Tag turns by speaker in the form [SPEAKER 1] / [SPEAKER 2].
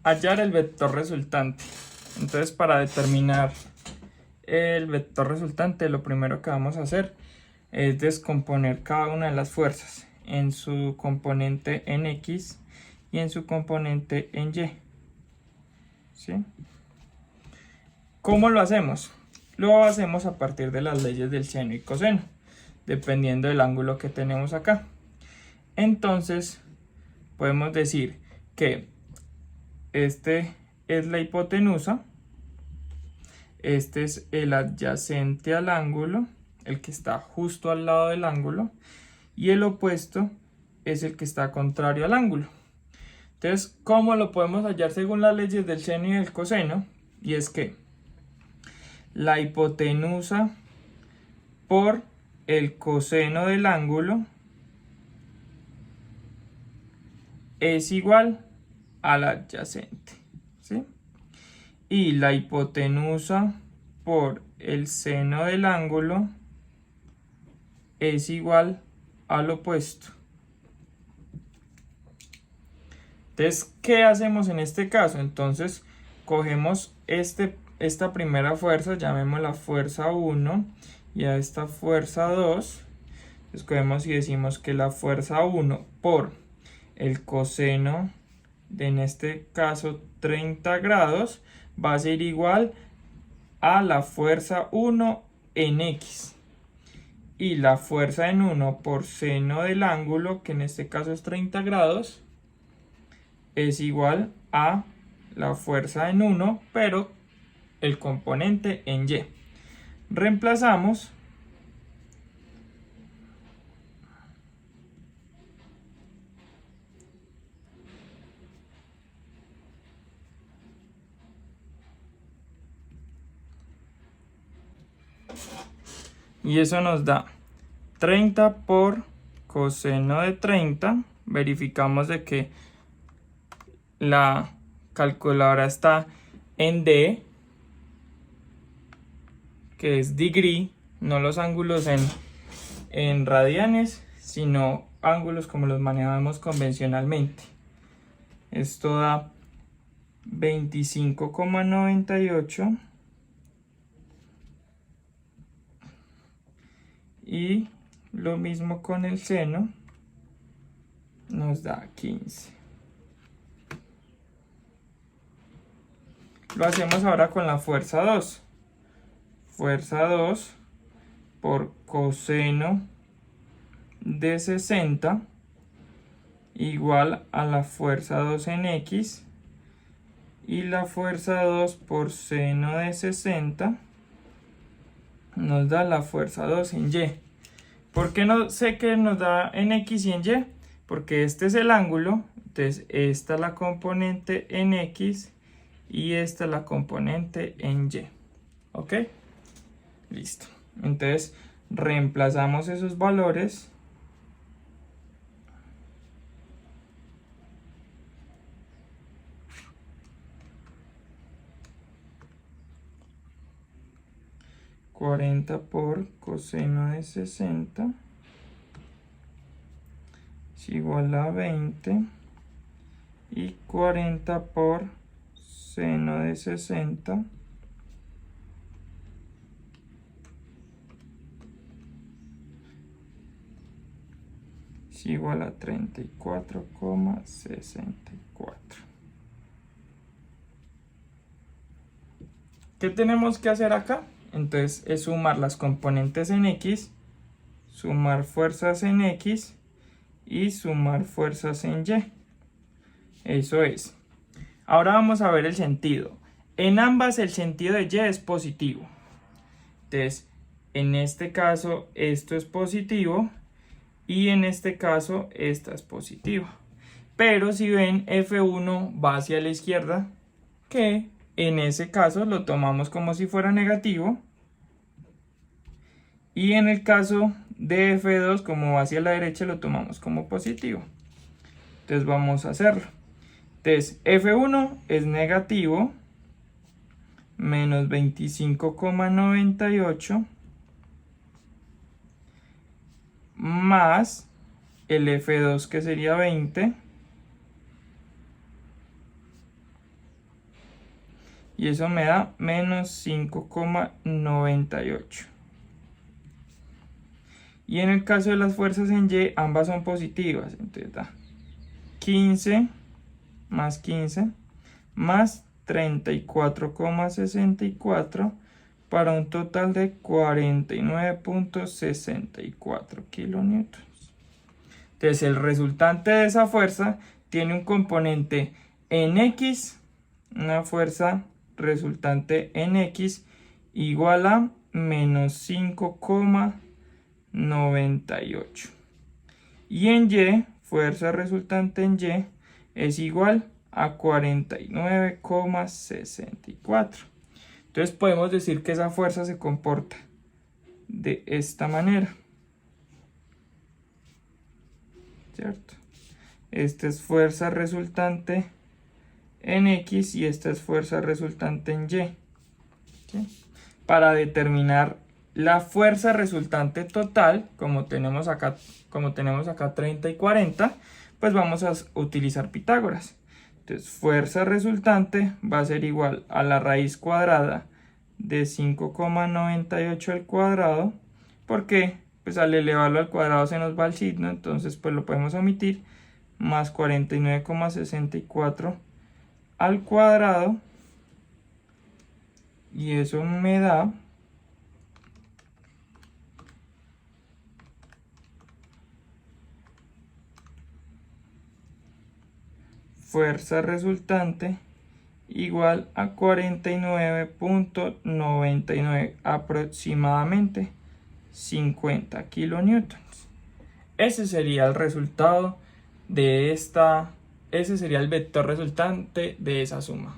[SPEAKER 1] hallar el vector resultante. Entonces, para determinar el vector resultante, lo primero que vamos a hacer es descomponer cada una de las fuerzas en su componente en X y en su componente en Y. ¿Sí? ¿Cómo lo hacemos? Lo hacemos a partir de las leyes del seno y coseno, dependiendo del ángulo que tenemos acá. Entonces, podemos decir que este es la hipotenusa, este es el adyacente al ángulo, el que está justo al lado del ángulo, y el opuesto es el que está contrario al ángulo. Entonces, ¿cómo lo podemos hallar según las leyes del seno y del coseno? Y es que la hipotenusa por el coseno del ángulo es igual al adyacente, ¿sí? Y la hipotenusa por el seno del ángulo es igual al opuesto. Entonces, ¿qué hacemos en este caso? Entonces, cogemos esta primera fuerza, llamémosla fuerza 1, y a esta fuerza 2, escogemos y decimos que la fuerza 1 por el coseno de, en este caso, 30 grados, va a ser igual a la fuerza 1 en X. Y la fuerza en 1 por seno del ángulo, que en este caso es 30 grados, es igual a la fuerza en 1, pero el componente en Y. Reemplazamos y eso nos da 30 por coseno de 30. Verificamos de que la calculadora está en D, que es degree, no los ángulos en radianes, sino ángulos como los manejamos convencionalmente. Esto da 25,98 y lo mismo con el seno, nos da 15. Lo hacemos ahora con la fuerza 2. Fuerza 2 por coseno de 60 igual a la fuerza 2 en X, y la fuerza 2 por seno de 60 nos da la fuerza 2 en Y. ¿Por qué no sé que nos da en X y en Y? Porque este es el ángulo, entonces esta es la componente en X y esta es la componente en Y. ¿Ok? Listo. Entonces reemplazamos esos valores. $40 por coseno de 60 es igual a 20, y 40 por seno de 60 es igual a 34,64. ¿Qué tenemos que hacer acá? Entonces es sumar las componentes en X, sumar fuerzas en X y sumar fuerzas en Y. Eso es. Ahora vamos a ver el sentido. En ambas el sentido de Y es positivo. Entonces, en este caso esto es positivo y en este caso esta es positiva. Pero si ven, F1 va hacia la izquierda, que en ese caso lo tomamos como si fuera negativo. Y en el caso de F2, como va hacia la derecha, lo tomamos como positivo. Entonces vamos a hacerlo. Entonces F1 es negativo, menos 25,98, más el F2 que sería 20, y eso me da menos 5,98. Y en el caso de las fuerzas en Y, ambas son positivas, entonces da 15 más 15 más 34,64 para un total de 49,64 kilonewtons. Entonces el resultante de esa fuerza tiene un componente en X, una fuerza resultante en X igual a menos 5,98. Y en Y, fuerza resultante en Y es igual a 49,64. Entonces podemos decir que esa fuerza se comporta de esta manera, ¿cierto? Esta es fuerza resultante en X y esta es fuerza resultante en Y, ¿sí? Para determinar la fuerza resultante total, como tenemos acá 30 y 40, pues vamos a utilizar Pitágoras. Entonces, fuerza resultante va a ser igual a la raíz cuadrada de 5,98 al cuadrado, porque pues al elevarlo al cuadrado se nos va el signo, entonces pues lo podemos omitir, más 49,64 al cuadrado, y eso me da fuerza resultante igual a 49,99, aproximadamente 50 kilonewtons. Ese sería el resultado de ese sería el vector resultante de esa suma.